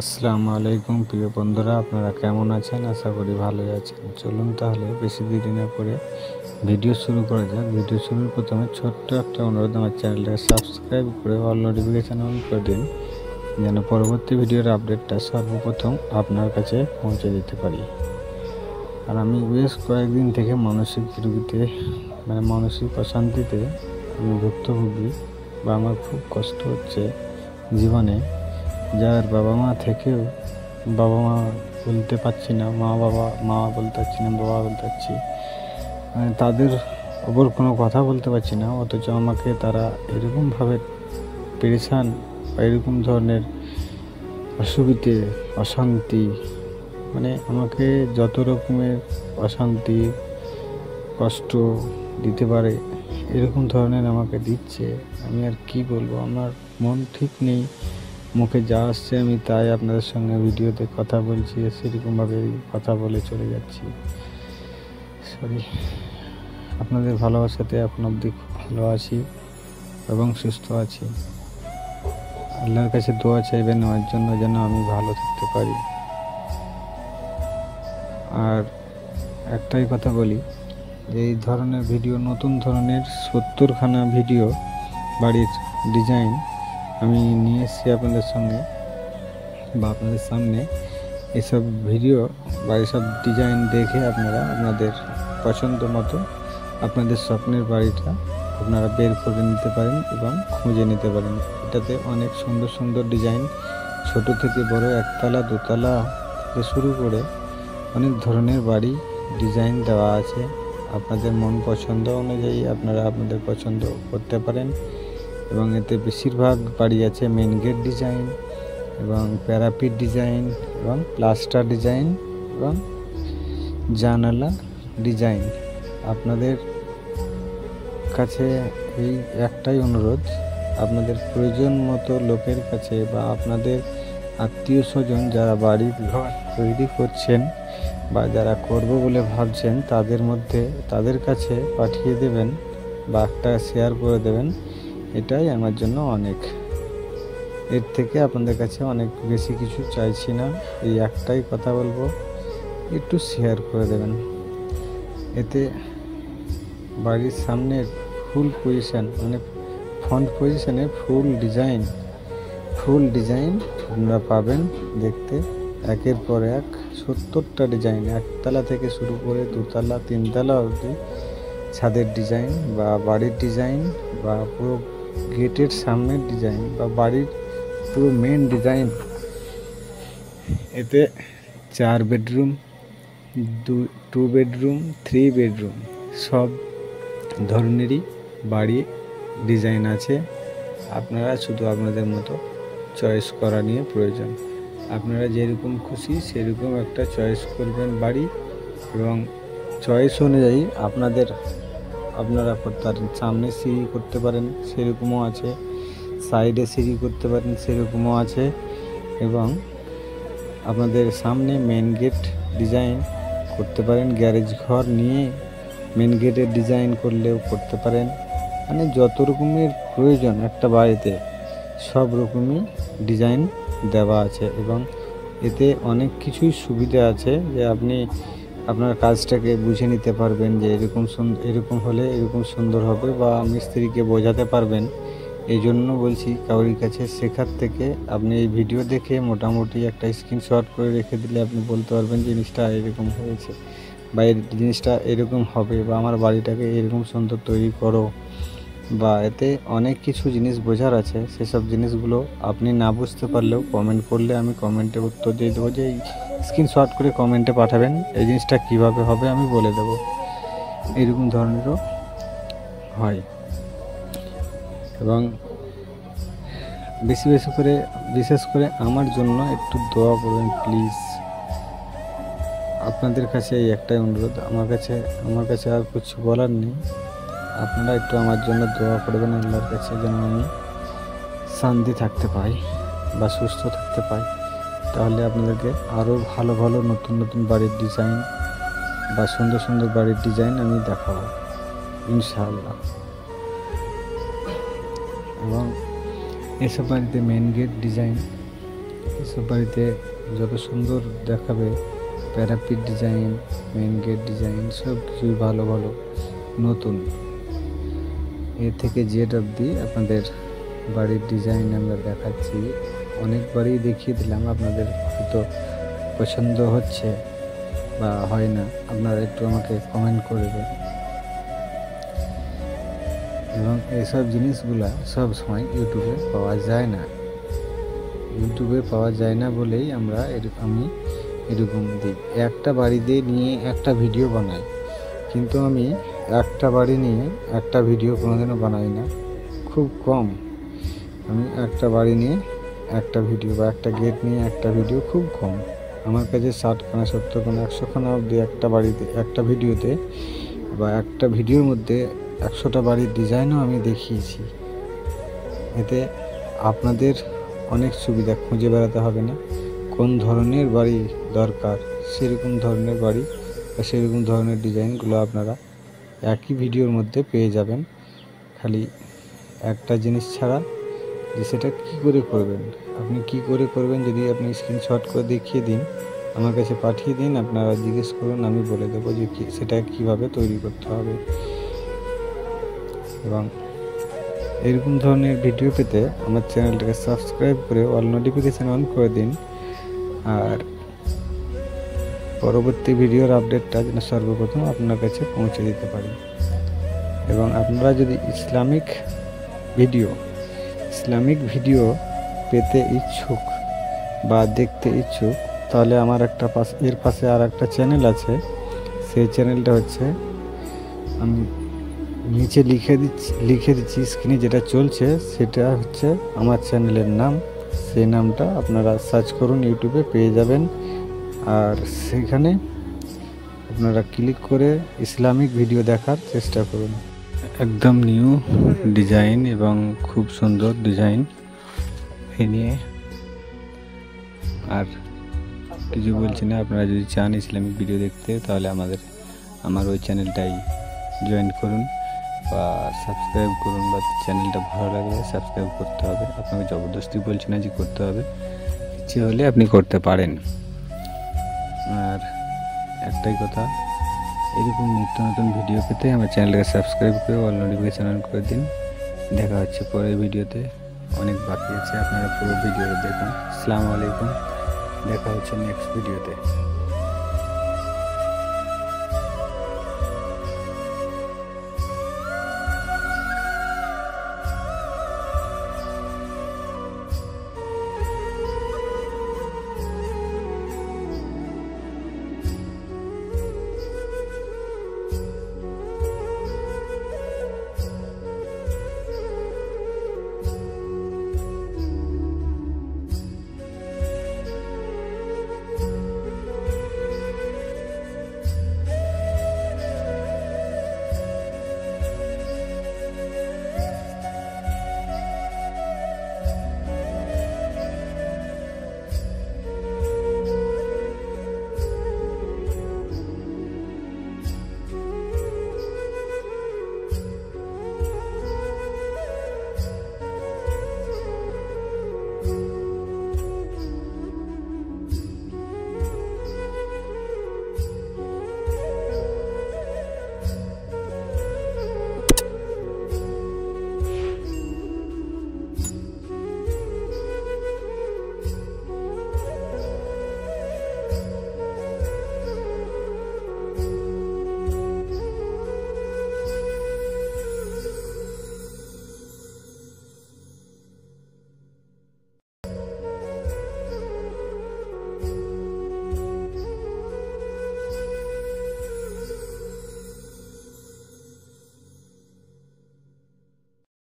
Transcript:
আসসালামু আলাইকুম প্রিয় বন্ধুরা, আপনারা কেমন আছেন? আশা করি ভালোই আছেন। চলুন তাহলে বেশি দেরি না করে ভিডিও শুরু করা যাক। ভিডিও শুরুর প্রথমে ছোট্ট একটা অনুরোধ, আমার চ্যানেলটাকে সাবস্ক্রাইব করে অল নোটিফিকেশান অন করে দিন, যেন পরবর্তী ভিডিওর আপডেটটা সর্বপ্রথম আপনার কাছে পৌঁছে দিতে পারি। আর আমি বেশ কয়েকদিন থেকে মানসিক রোগীতে মানসিক অশান্তিতে আমি ভুক্তভোগী, বা আমার খুব কষ্ট হচ্ছে জীবনে। যার বাবা মা থেকেও বাবা মা বলতে পারছি না, মা বলতে পারছি না, বাবা বলতে পারছি, তাদের ওপর কোনো কথা বলতে পারছি না, অথচ আমাকে তারা এরকমভাবে পেরেশান বা এরকম ধরনের অসুবিধে, অশান্তি, আমাকে যত রকমের অশান্তি, কষ্ট দিতে পারে এরকম ধরনের আমাকে দিচ্ছে। আমি আর কি বলবো, আমার মন ঠিক নেই। মুখে যা আসছে আমি তাই আপনাদের সঙ্গে ভিডিওতে কথা বলছি, সেরকমভাবে কথা বলে চলে যাচ্ছি। সরি, আপনাদের ভালোবাসাতে এখন অবধি খুব ভালো আছি এবং সুস্থ আছি। আল্লাহর কাছে দোয়া চাইবেন আমার জন্য, যেন আমি ভালো থাকতে পারি। আর একটাই কথা বলি, যে এই ধরনের ভিডিও, নতুন ধরনের 70খানা ভিডিও বাড়ির ডিজাইন আমি নিয়ে এসেছি আপনাদের সঙ্গে বা আপনাদের সামনে। এসব ভিডিও বা এসব ডিজাইন দেখে আপনারা আপনাদের পছন্দ মতো আপনাদের স্বপ্নের বাড়িটা আপনারা বের করে নিতে পারেন এবং খুঁজে নিতে পারেন। এটাতে অনেক সুন্দর সুন্দর ডিজাইন, ছোট থেকে বড়, একতলা দোতলা থেকে শুরু করে অনেক ধরনের বাড়ি ডিজাইন দেওয়া আছে। আপনাদের মন পছন্দ অনুযায়ী আপনারা আপনাদের পছন্দ করতে পারেন। এবং এতে বেশিরভাগ বাড়ি আছে মেন গেট ডিজাইন এবং প্যারাপিট ডিজাইন এবং প্লাস্টার ডিজাইন এবং জানালা ডিজাইন। আপনাদের কাছে এই একটাই অনুরোধ, আপনাদের প্রয়োজন মতো লোকের কাছে বা আপনাদের আত্মীয় স্বজন যারা বাড়ির ঘর তৈরি করছেন বা যারা করব বলে ভাবছেন, তাদের কাছে পাঠিয়ে দেবেন বা একটা শেয়ার করে দেবেন। এটাই আমার জন্য অনেক। এর থেকে আপনাদের কাছে অনেক বেশি কিছু চাইছি না। এই একটাই কথা বলবো, একটু শেয়ার করে দেবেন। এতে বাড়ির সামনের ফুল পজিশন, ফ্রন্ট পজিশনে ফুল ডিজাইন আপনারা পাবেন দেখতে। একের পর এক 70টা ডিজাইন, একতলা থেকে শুরু করে দোতলা, তিনতলা অবধি ছাদের ডিজাইন বা বাড়ির ডিজাইন বা পুরো গেটের সামনের ডিজাইন বা বাড়ির পুরো মেন ডিজাইন। এতে 4 বেডরুম, 2 বেডরুম, 3 বেডরুম সব ধরনেরই বাড়ি ডিজাইন আছে। আপনারা শুধু আপনাদের মতো চয়েস করা নিয়ে প্রয়োজন। আপনারা যেরকম খুশি সেরকম একটা চয়েস করবেন বাড়ি, এবং চয়েস অনুযায়ী আপনারা করতে পারেন। সামনে সিঁড়ি করতে পারেন, সেরকমও আছে। সাইডে সিঁড়ি করতে পারেন, সেরকমও আছে। এবং আপনাদের সামনে মেন গেট ডিজাইন করতে পারেন, গ্যারেজ ঘর নিয়ে মেন গেটের ডিজাইন করলেও করতে পারেন। যত রকমের প্রয়োজন একটা বাড়িতে সব রকমই ডিজাইন দেওয়া আছে। এবং এতে অনেক কিছুই সুবিধা আছে, যে আপনি আপনার কাজটাকে বুঝে নিতে পারবেন, যে এরকম হলে এরকম সুন্দর হবে, বা মিস্ত্রিকে বোঝাতে পারবেন। এই জন্য বলছি, কারোর কাছে শেখার থেকে আপনি এই ভিডিও দেখে মোটামুটি একটা স্ক্রিনশট করে রেখে দিলে আপনি বলতে পারবেন জিনিসটা এরকম হয়েছে বা এই জিনিসটা এরকম হবে, বা আমার বাড়িটাকে এরকম সুন্দর তৈরি করো। বা এতে অনেক কিছু জিনিস বোঝার আছে। সেসব জিনিসগুলো আপনি না বুঝতে পারলেও কমেন্ট করলে আমি কমেন্টে উত্তর দিয়ে দেবো, যে এই স্ক্রিনশট করে কমেন্টে পাঠাবেন, এই জিনিসটা কিভাবে হবে আমি বলে দেবো। এইরকম ধরনেরও হয়। এবং বিশেষ করে আমার জন্য একটু দোয়া করবেন প্লিজ। আপনাদের কাছে এই একটাই অনুরোধ, আমার কাছে আর কিছু বলার নেই। আপনারা একটু আমার জন্য দোয়া করবেন আল্লাহর কাছে, যেন আমি শান্তি থাকতে পাই বা সুস্থ থাকতে পাই। তাহলে আপনাদেরকে আরও ভালো ভালো নতুন নতুন বাড়ির ডিজাইন বা সুন্দর সুন্দর বাড়ির ডিজাইন আমি দেখাবো ইনশাআল্লাহ। এবং এসব বাড়িতে মেন গেট ডিজাইন এসব বাড়িতে যত সুন্দর দেখাবে, parapet design, main gate design সব কিছুই ভালো ভালো নতুন। এ থেকে জেড অবধি আপনাদের বাড়ির ডিজাইন আমরা দেখাচ্ছি। অনেক বাড়ি দেখিয়ে দিলাম, আপনাদের হয়তো পছন্দ হচ্ছে বা হয় না, আপনারা একটু আমাকে কমেন্ট করে দেবেন। এবং এইসব জিনিসগুলা সব সময় ইউটিউবে পাওয়া যায় না। ইউটিউবে পাওয়া যায় না বলেই আমি এরকম দিই। একটা বাড়ি দিয়ে নিয়ে একটা ভিডিও বানাই, কিন্তু আমি একটা বাড়ি নিয়ে একটা ভিডিও কোনোদিনও বানাই না, খুব কম। আমি একটা বাড়ি নিয়ে একটা ভিডিও বা একটা গেট নিয়ে একটা ভিডিও খুব কম। আমার কাছে 60খানা 70খানা 100খানা অবধি একটা বাড়িতে একটা ভিডিওতে বা একটা ভিডিওর মধ্যে 100টা বাড়ির ডিজাইনও আমি দেখিয়েছি। এতে আপনাদের অনেক সুবিধা, খুঁজে বেড়াতে হবে না। কোন ধরনের বাড়ি দরকার সেরকম ধরনের বাড়ি বা সেরকম ধরনের ডিজাইনগুলো আপনারা একই ভিডিওর মধ্যে পেয়ে যাবেন। খালি একটা জিনিস ছাড়া, যে সেটা কী করে করবেন, আপনি কি করে করবেন যদি আপনি স্ক্রিনশট করে দেখিয়ে দিন, আমার কাছে পাঠিয়ে দিন, আপনারা জিজ্ঞেস করুন, আমি বলে দেবো যে সেটা কীভাবে তৈরি করতে হবে। এবং এরকম ধরনের ভিডিও পেতে আমার চ্যানেলটাকে সাবস্ক্রাইব করে অল নোটিফিকেশান অন করে দিন, আর পরবর্তী ভিডিওর আপডেটটা যেন সর্বপ্রথম আপনার কাছে পৌঁছে দিতে পারি। এবং আপনারা যদি ইসলামিক ভিডিও পেতে ইচ্ছুক বা দেখতে ইচ্ছুক, তাহলে আমার এর পাশে আর একটা চ্যানেল আছে। সেই চ্যানেলটা হচ্ছে, আমি নিচে লিখে দিচ্ছি স্ক্রিনে যেটা চলছে, সেটা হচ্ছে আমার চ্যানেলের নাম। সেই নামটা আপনারা সার্চ করুন, ইউটিউবে পেয়ে যাবেন। আর সেখানে আপনারা ক্লিক করে ইসলামিক ভিডিও দেখার চেষ্টা করুন। একদম নিউ ডিজাইন এবং খুব সুন্দর ডিজাইন এই নিয়ে আর কিছু বলছি না। আপনারা যদি চান ইসলামিক ভিডিও দেখতে, তাহলে আমার ওই চ্যানেলটাই জয়েন করুন বা সাবস্ক্রাইব করুন, বা চ্যানেলটা ভালো লাগলে সাবস্ক্রাইব করতে হবে। আপনাকে জবরদস্তি বলছি না যে করতে হবে, ইচ্ছে হলে আপনি করতে পারেন। আর একটাই কথা, এরকম নিত্য নতুন ভিডিও পেতে আমার চ্যানেলটাকে সাবস্ক্রাইব করে অল নোটিফিকেশন অন করে দিন। দেখা হচ্ছে পরের ভিডিওতে, অনেক বাকি আছে, আপনারা পুরো ভিডিওটা দেখুন। আসসালামু আলাইকুম, দেখা হচ্ছে নেক্সট ভিডিওতে।